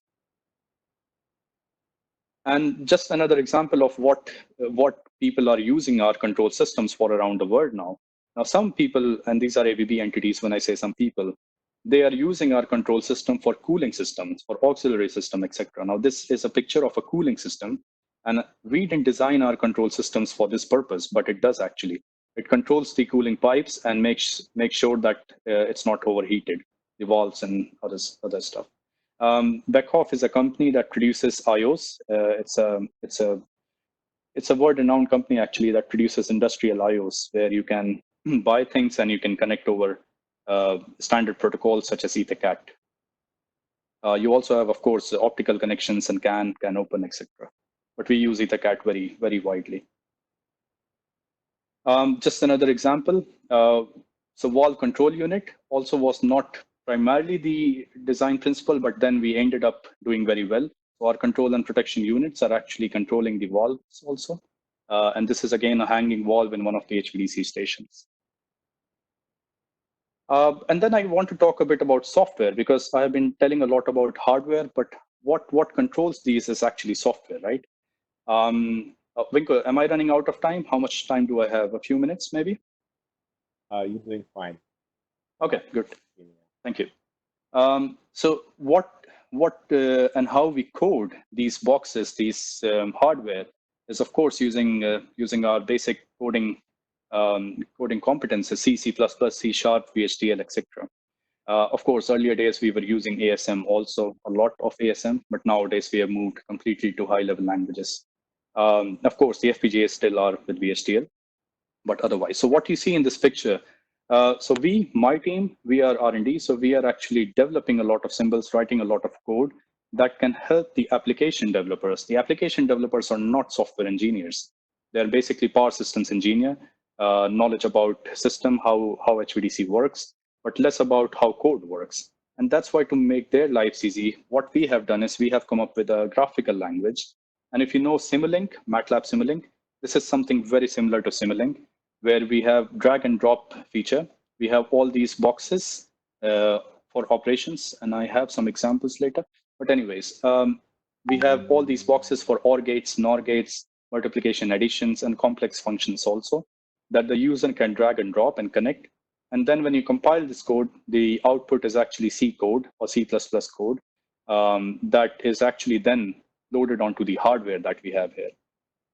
And just another example of what people are using our control systems for around the world now. Now, some people, and these are ABB entities when I say some people, they are using our control system for cooling systems, for auxiliary system, etc. Now, this is a picture of a cooling system. And we didn't design our control systems for this purpose, but it does actually. It controls the cooling pipes and makes sure that it's not overheated, the valves and other stuff. Beckhoff is a company that produces IOs. It's a world-renowned company actually that produces industrial IOs where you can buy things and you can connect over standard protocols such as EtherCAT. You also have, of course, optical connections and CAN open, etc. But we use EtherCAT very, very widely. Just another example. So valve control unit also was not primarily the design principle, but then we ended up doing very well. So our control and protection units are actually controlling the valves also. And this is again a hanging valve in one of the HVDC stations. And then I want to talk a bit about software because I have been telling a lot about hardware, but what controls these is actually software, right? Winkle, am I running out of time? How much time do I have? A few minutes, maybe? You're doing fine. Okay, good. Thank you. So what what and how we code these boxes, these hardware, is of course using our basic coding competences: C, C++, C Sharp, VHDL, etc. Of course, earlier days we were using ASM also, a lot of ASM, but nowadays we have moved completely to high-level languages. Of course, the FPGAs still are with VHDL, but otherwise. So what you see in this picture, so my team, we are R&D, so we are actually developing a lot of symbols, writing a lot of code that can help the application developers. The application developers are not software engineers. They're basically power systems engineer, knowledge about system, how HVDC works, but less about how code works. And that's why, to make their lives easy, what we have done is we have come up with a graphical language. And if you know Simulink, MATLAB Simulink, this is something very similar to Simulink, where we have drag and drop feature. We have all these boxes for operations, and I have some examples later. But anyways, we have all these boxes for OR gates, NOR gates, multiplication, additions, and complex functions also, that the user can drag and drop and connect. And then when you compile this code, the output is actually C code or C++ code that is actually then loaded onto the hardware that we have here.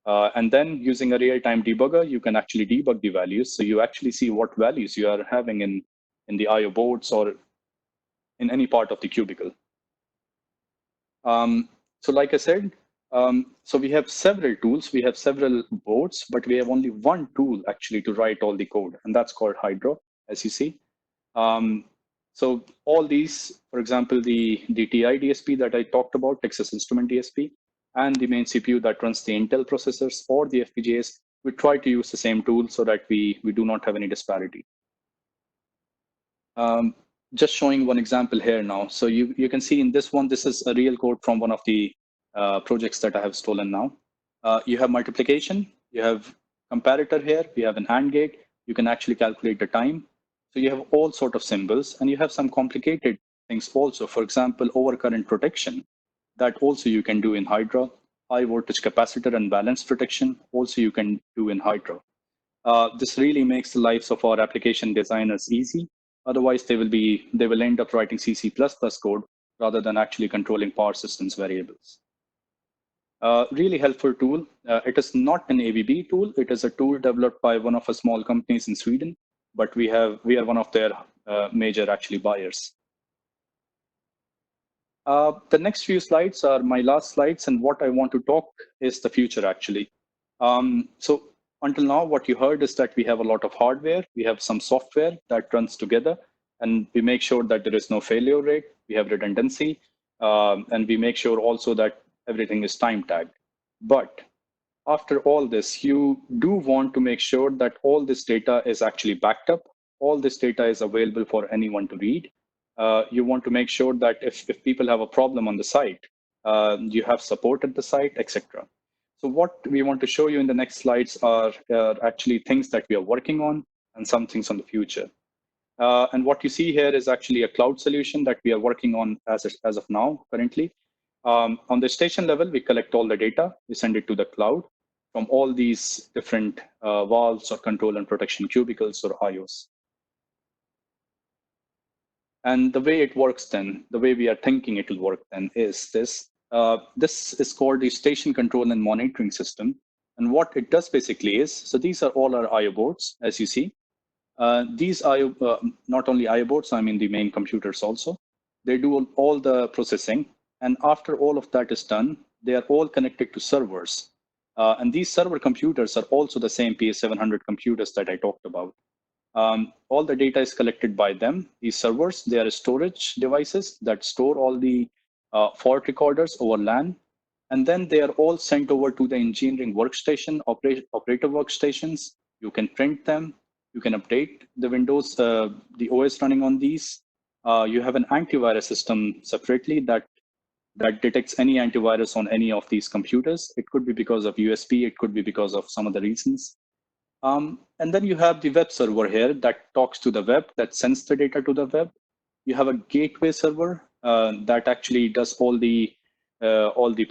And then using a real-time debugger, you can actually debug the values. So you actually see what values you are having in the IO boards or in any part of the cubicle. So like I said, so we have several tools, we have several boards, but we have only one tool actually to write all the code, and that's called Hydro, as you see. So all these, for example, the TI DSP that I talked about, Texas Instrument DSP, and the main CPU that runs the Intel processors or the FPGAs, we try to use the same tool so that we do not have any disparity. Just showing one example here now. So you can see in this one, this is a real code from one of the projects that I have stolen now. You have multiplication, you have comparator here, we have an AND gate, you can actually calculate the time. So you have all sort of symbols, and you have some complicated things also. For example, overcurrent protection, that also you can do in Hydra. High voltage capacitor and balance protection, also you can do in Hydra. This really makes the lives of our application designers easy. Otherwise, they will end up writing C++ code rather than actually controlling power systems variables. Really helpful tool. It is not an ABB tool. It is a tool developed by one of the small companies in Sweden, but we are one of their major actually buyers. The next few slides are my last slides, and what I want to talk is the future actually. So until now, what you heard is that we have a lot of hardware, we have some software that runs together, and we make sure that there is no failure rate, we have redundancy, and we make sure also that everything is time tagged. But after all this, you do want to make sure that all this data is actually backed up, all this data is available for anyone to read. You want to make sure that if people have a problem on the site, you have support at the site, etc. So what we want to show you in the next slides are actually things that we are working on and some things on the future. And what you see here is actually a cloud solution that we are working on as of now, currently. On the station level, we collect all the data, we send it to the cloud from all these different valves or control and protection cubicles or IOs. And the way it works then, the way we are thinking it will work then is this. This is called the station control and monitoring system. And what it does basically is, so these are all our IO boards, as you see. These IO, not only IO boards, I mean the main computers also. They do all the processing. And after all of that is done, they are all connected to servers. And these server computers are also the same PS700 computers that I talked about. All the data is collected by them. These servers, they are storage devices that store all the fault recorders over LAN. And then they are all sent over to the engineering workstation, operator workstations. You can print them. You can update the Windows, the OS running on these. You have an antivirus system separately that detects any antivirus on any of these computers. It could be because of USB. It could be because of some other reasons. And then you have the web server here that talks to the web, that sends the data to the web. You have a gateway server that actually does all the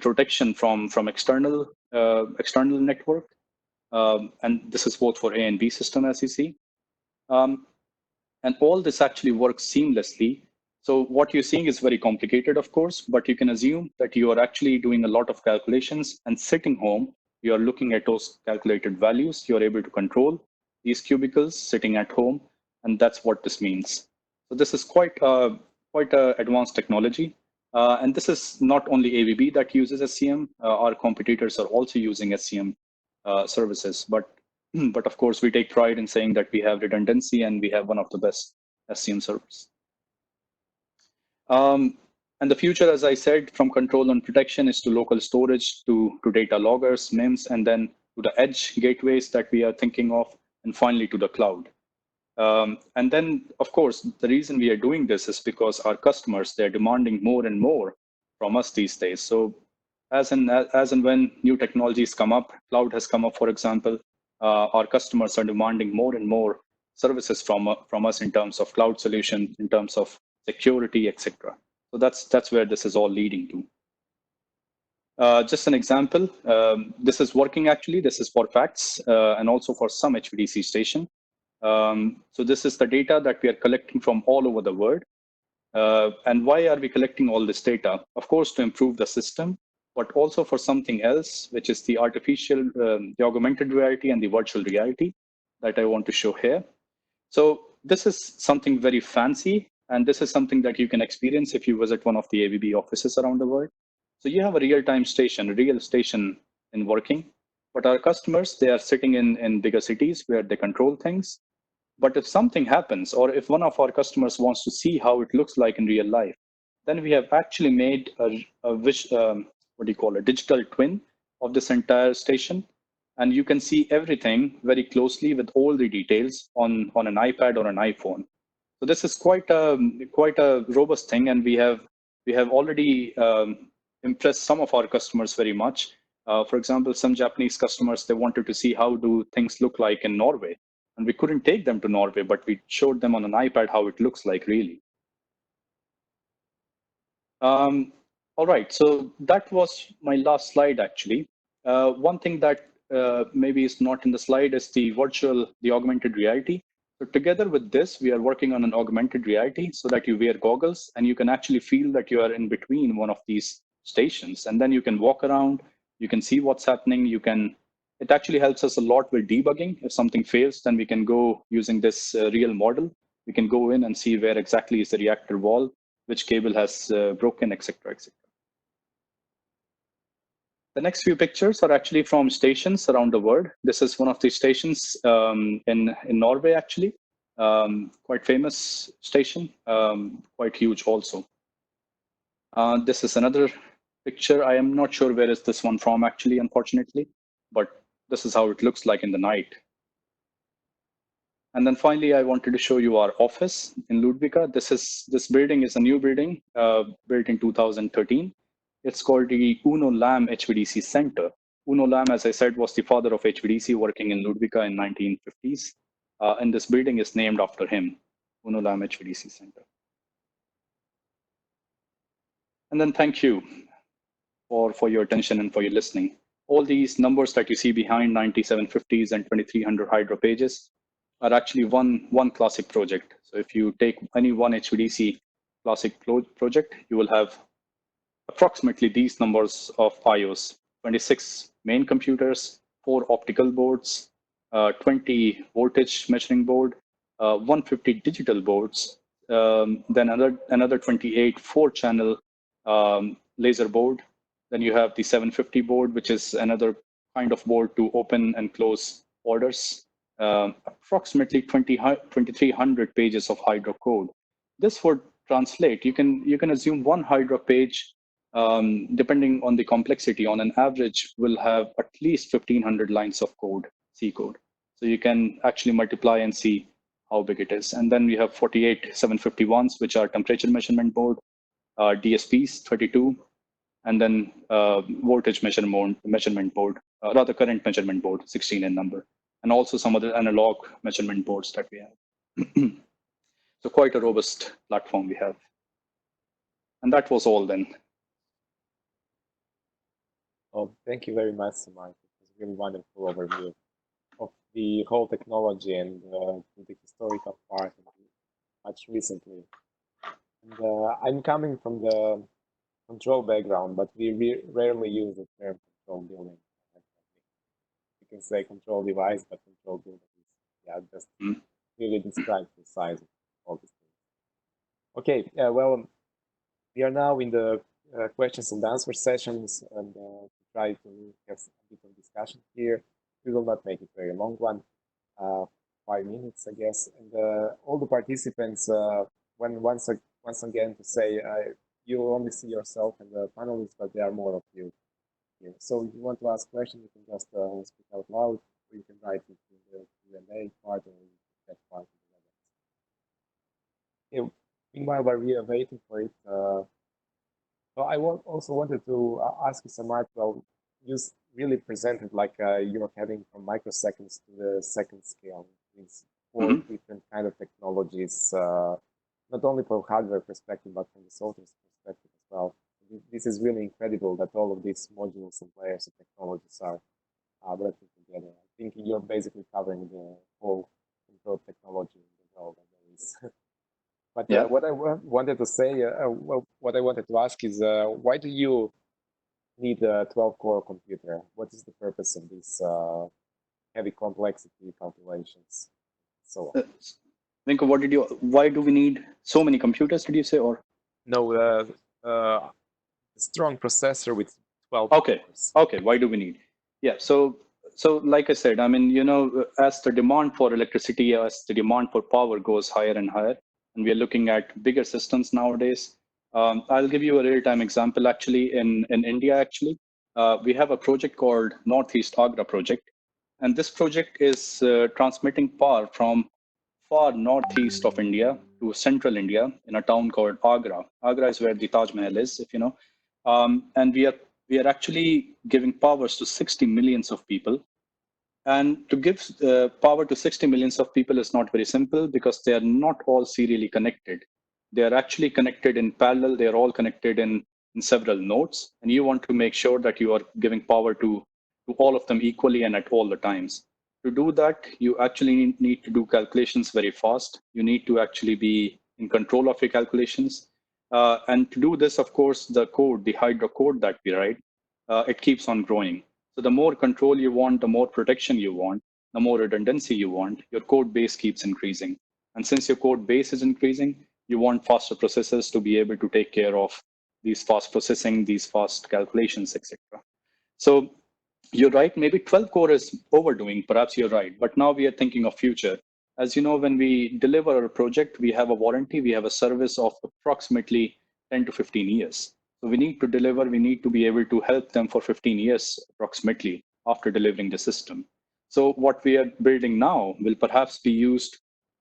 protection from external network. And this is both for A and B system, as you see. And all this actually works seamlessly So what you're seeing is very complicated, of course, but you can assume that you are actually doing a lot of calculations and sitting home, you are looking at those calculated values. You're able to control these cubicles sitting at home, and that's what this means. So this is quite a advanced technology. And this is not only ABB that uses SCM. Our competitors are also using SCM services. But of course, we take pride in saying that we have redundancy and we have one of the best SCM servers. And the future, as I said, from control and protection is to local storage, to data loggers, MIMS, and then to the edge gateways that we are thinking of, and finally to the cloud. And then, of course, the reason we are doing this is because our customers, they're demanding more and more from us these days. So as and when new technologies come up, cloud has come up, for example, our customers are demanding more and more services from us in terms of cloud solution, in terms of security, etc. So that's where this is all leading to. Just an example, this is working actually. This is for facts and also for some HVDC station. So this is the data that we are collecting from all over the world. And why are we collecting all this data? Of course, to improve the system, but also for something else, which is the the augmented reality and the virtual reality that I want to show here. So this is something very fancy, and this is something that you can experience if you visit one of the ABB offices around the world. So you have a real-time station, a real station in working, but our customers, they are sitting in bigger cities where they control things. But if something happens, or if one of our customers wants to see how it looks like in real life, then we have actually made a digital twin of this entire station. And you can see everything very closely with all the details on an iPad or an iPhone. So this is quite a robust thing, and we have already impressed some of our customers very much. For example, some Japanese customers, they wanted to see how do things look like in Norway. And we couldn't take them to Norway, but we showed them on an iPad how it looks like really. All right, so that was my last slide actually. One thing that maybe is not in the slide is the augmented reality. So together with this, we are working on an augmented reality so that you wear goggles and you can actually feel that you are in between one of these stations. And then you can walk around, you can see what's happening, it actually helps us a lot with debugging. If something fails, then we can go using this real model. We can go in and see where exactly is the reactor wall, which cable has broken, etc., etc. The next few pictures are actually from stations around the world. This is one of the stations in Norway, actually. Quite famous station, quite huge also. This is another picture. I am not sure where is this one from, actually, unfortunately, but this is how it looks like in the night. And then finally, I wanted to show you our office in Ludvika. This building is a new building built in 2013. It's called the Uno Lam HVDC Center. Uno Lam, as I said, was the father of HVDC working in Ludvika in 1950s. And this building is named after him, Uno Lam HVDC Center. And then thank you for your attention and for your listening. All these numbers that you see behind 9750s and 2300 hydro pages are actually one classic project. So if you take any one HVDC classic project, you will have approximately these numbers of IOs: 26 main computers, 4 optical boards, 20 voltage measuring board, 150 digital boards, then another 28 4-channel laser board. Then you have the 750 board, which is another kind of board to open and close orders. Approximately 2,300 pages of hydro code. This would translate. You can assume one hydro page, depending on the complexity, on an average, will have at least 1,500 lines of code, C code. So you can actually multiply and see how big it is. And then we have 48 751s, which are temperature measurement board, DSPs 32, and then voltage measurement board, rather current measurement board, 16 in number, and also some other analog measurement boards that we have. So quite a robust platform we have. And that was all then. Oh, thank you very much, Samarth. It was a really wonderful overview of the whole technology and the historical part of much recently. And I'm coming from the control background, but we rarely use the term control building. You can say control device, but control building is, yeah, just really describes the size of all these things. Okay, well, we are now in the questions and answer sessions, and try to have a bit of discussion here. We will not make it very long one, 5 minutes, I guess. And all the participants, once again to say, you only see yourself and the panelists, but there are more of you here. So if you want to ask questions, you can just speak out loud, or you can write it in the Q&A part or in that part of the webinar. Meanwhile, while we are waiting for it, so I also wanted to ask you, Samarth, well, you really presented like you're heading from microseconds to the second scale. These four different kind of technologies, not only from hardware perspective, but from the software perspective as well. This is really incredible that all of these modules and layers of technologies are working together. I think you're basically covering the whole control technology in the world. But Yeah. what I wanted to say, well, what I wanted to ask is, why do you need a 12-core computer? What is the purpose of these heavy complexity calculations? So on. Think of why do we need so many computers, did you say, or? No, a strong processor with 12 Okay. cores. Okay, why do we need? Yeah, so like I said, I mean, you know, as the demand for electricity, as the demand for power goes higher and higher, and we are looking at bigger systems nowadays. I'll give you a real-time example. Actually, in India, actually, we have a project called Northeast Agra project, and this project is transmitting power from far northeast of India to central India in a town called Agra. Agra is where the Taj Mahal is, if you know, and we are actually giving powers to 60 millions of people. And to give power to 60 millions of people is not very simple because they are not all serially connected. They are actually connected in parallel. They are all connected in several nodes. And you want to make sure that you are giving power to all of them equally and at all the times. To do that, you actually need to do calculations very fast. You need to actually be in control of your calculations. And to do this, of course, the code, the Hydra code that we write, it keeps on growing. So the more control you want, the more protection you want, the more redundancy you want, your code base keeps increasing. And since your code base is increasing, you want faster processors to be able to take care of these fast processing, these fast calculations, etc. So you're right, maybe 12 core is overdoing, perhaps you're right, but now we are thinking of future. As you know, when we deliver a project, we have a warranty, we have a service of approximately 10 to 15 years. So we need to deliver, we need to be able to help them for 15 years approximately after delivering the system. So what we are building now will perhaps be used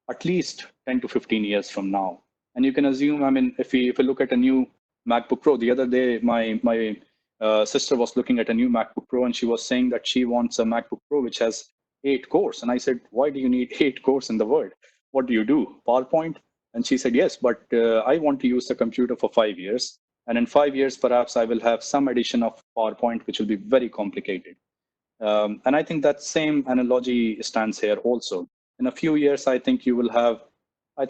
at least 10 to 15 years from now. And you can assume, I mean, if we look at a new MacBook Pro, the other day, my sister was looking at a new MacBook Pro and she was saying that she wants a MacBook Pro which has 8 cores. And I said, why do you need 8 cores in the world? What do you do? PowerPoint? And she said, yes, but I want to use the computer for 5 years. And in 5 years, perhaps I will have some addition of PowerPoint, which will be very complicated. And I think that same analogy stands here also. In a few years, I think you will have,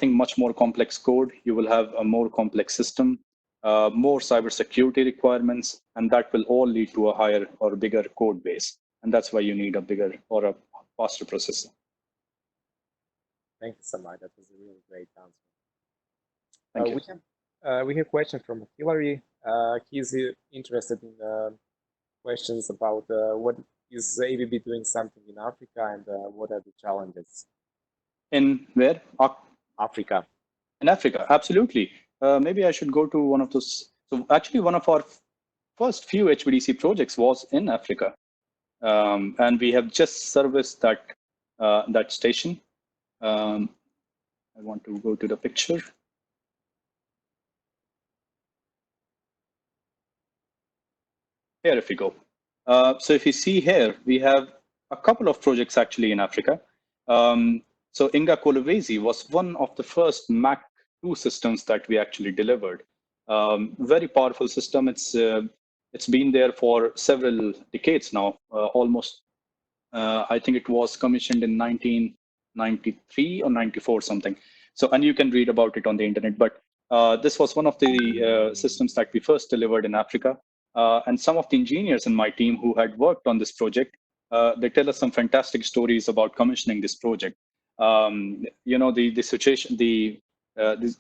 much more complex code. You will have a more complex system, more cybersecurity requirements, and that will all lead to a higher or bigger code base. And that's why you need a bigger or a faster processor. Thank you, Samar. That was a really great answer. Thank you. We have a question from Hillary. He's interested in questions about what is ABB doing something in Africa and what are the challenges? In where? Africa. In Africa, absolutely. Maybe I should go to one of those. So actually, one of our first few HVDC projects was in Africa. And we have just serviced that station. I want to go to the picture. Here, if we go. So if you see here, we have a couple of projects actually in Africa. So Inga Kolwezi was one of the first MACH 2 systems that we actually delivered. Very powerful system. It's been there for several decades now, almost. I think it was commissioned in 1993 or 94 something. So, and you can read about it on the internet. But This was one of the systems that we first delivered in Africa. And some of the engineers in my team who had worked on this project, they tell us some fantastic stories about commissioning this project. The situation, the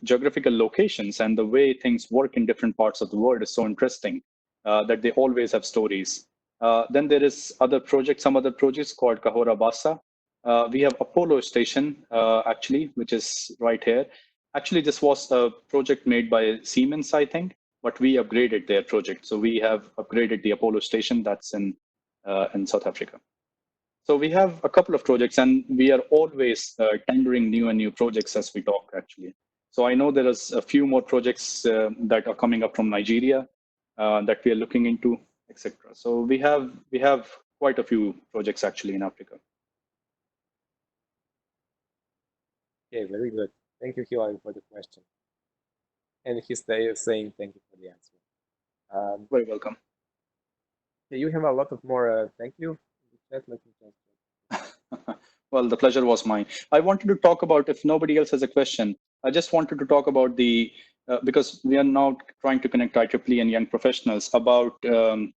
geographical locations and the way things work in different parts of the world is so interesting that they always have stories. Then there is some other projects called Kahora Basa. We have Apollo Station, actually, which is right here. Actually, this was a project made by Siemens, I think, but we upgraded their project. So we have upgraded the Apollo Station that's in South Africa. So we have a couple of projects, and we are always tendering new and new projects as we talk, actually. So I know there is a few more projects that are coming up from Nigeria that we are looking into, etc. So we have quite a few projects actually in Africa. Okay, very good. Thank you, Hilary, for the question. And he's saying thank you for the answer. Very welcome. Okay, you have a lot of more thank you. Let me just Well, the pleasure was mine. I wanted to talk about, if nobody else has a question, I just wanted to talk about the, because we are now trying to connect IEEE and young professionals about the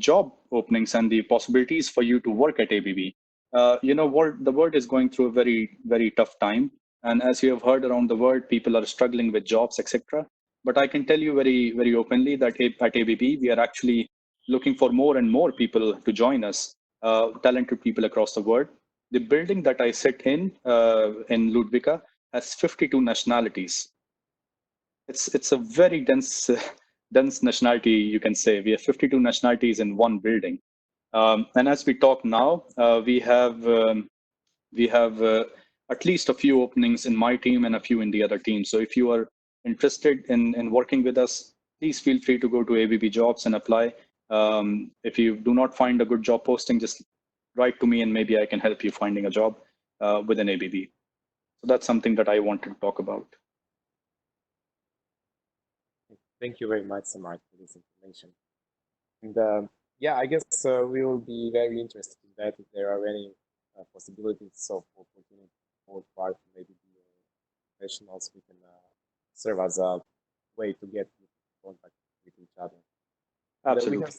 job openings and the possibilities for you to work at ABB. The world is going through a very, very tough time. And as you have heard around the world, people are struggling with jobs, etc. But I can tell you very, very openly that at ABB, we are actually looking for more and more people to join us, talented people across the world. The building that I sit in Ludwika has 52 nationalities. It's a very dense nationality, you can say. We have 52 nationalities in one building. And as we talk now, we have at least a few openings in my team and a few in the other team. So if you are interested in working with us, please feel free to go to ABB Jobs and apply. If you do not find a good job posting, just write to me and maybe I can help you finding a job within ABB. So that's something that I wanted to talk about. Thank you very much, Samarth, for this information. And yeah, I guess we will be very interested in that if there are any possibilities of opportunity for both parties, maybe the professionals, we can serve as a way to get in contact with each other. Absolutely.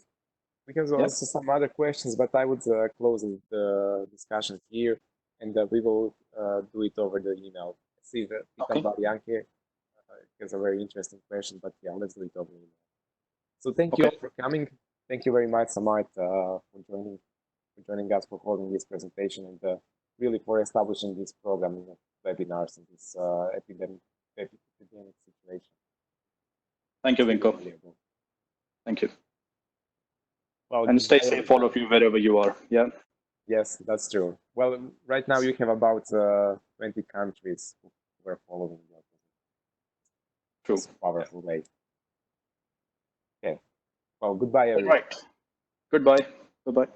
We have also some other questions, but I would close the discussion here, and we will do it over the email. See, Peter Barbianchi has a very interesting question, but yeah, let's do it over email. So thank you all for coming. Thank you very much, Samarth, for joining us, for holding this presentation, and really for establishing this program in webinars in this epidemic situation. Thank you, Vinko. Thank you. Well, and stay safe, all of you, wherever you are. Yeah. Yes, that's true. Well, right now you have about 20 countries who are following your powerful way. Okay. Well, goodbye, everyone. All right. Goodbye. Bye-bye.